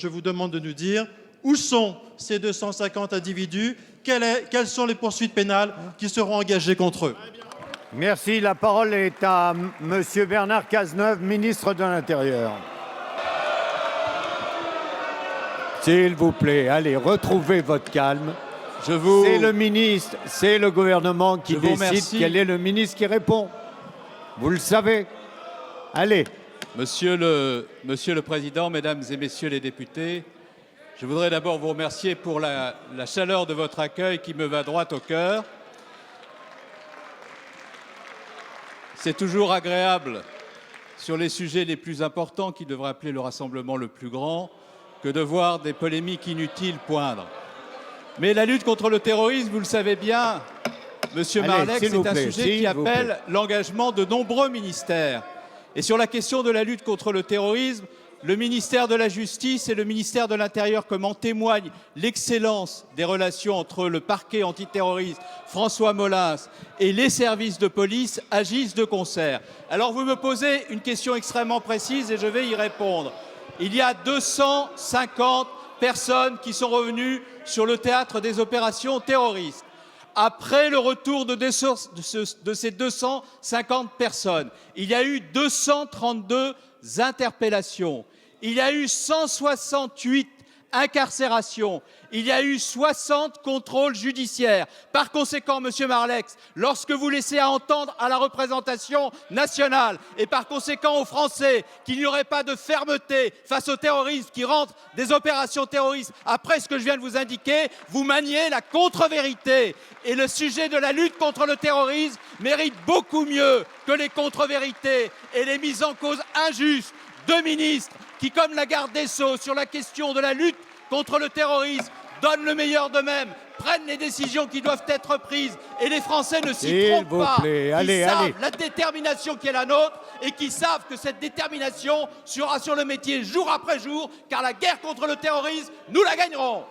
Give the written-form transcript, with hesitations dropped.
Je vous demande de nous dire où sont ces 250 individus, quelles sont les poursuites pénales qui seront engagées contre eux. Merci. La parole est à Monsieur Bernard Cazeneuve, ministre de l'Intérieur. S'il vous plaît, allez, retrouvez votre calme. C'est le ministre, c'est le gouvernement qui décide quel est le ministre qui répond. Vous le savez. Allez. Monsieur le Président, Mesdames et Messieurs les députés, je voudrais d'abord vous remercier pour la chaleur de votre accueil qui me va droit au cœur. C'est toujours agréable, sur les sujets les plus importants qui devraient appeler le rassemblement le plus grand, que de voir des polémiques inutiles poindre. Mais la lutte contre le terrorisme, vous le savez bien, Monsieur Marleix, c'est un sujet qui appelle l'engagement de nombreux ministères. Et sur la question de la lutte contre le terrorisme, le ministère de la Justice et le ministère de l'Intérieur, comme en témoigne l'excellence des relations entre le parquet antiterroriste François Molins et les services de police, agissent de concert. Alors vous me posez une question extrêmement précise et je vais y répondre. Il y a 250 personnes qui sont revenues sur le théâtre des opérations terroristes. Après le retour de ces 250 personnes, il y a eu 232 interpellations, il y a eu 168 incarcérations, il y a eu 60 contrôles judiciaires. Par conséquent, Monsieur Marleix, lorsque vous laissez entendre à la représentation nationale et par conséquent aux Français qu'il n'y aurait pas de fermeté face aux terroristes qui rentrent des opérations terroristes, après ce que je viens de vous indiquer, vous maniez la contre-vérité. Et le sujet de la lutte contre le terrorisme mérite beaucoup mieux que les contre-vérités et les mises en cause injustes de ministres qui, comme la garde des Sceaux, sur la question de la lutte contre le terrorisme, donnent le meilleur d'eux-mêmes, prennent les décisions qui doivent être prises. Et les Français ne s'y trompent pas. Ils savent la détermination qui est la nôtre et qui savent que cette détermination sera sur le métier jour après jour, car la guerre contre le terrorisme, nous la gagnerons.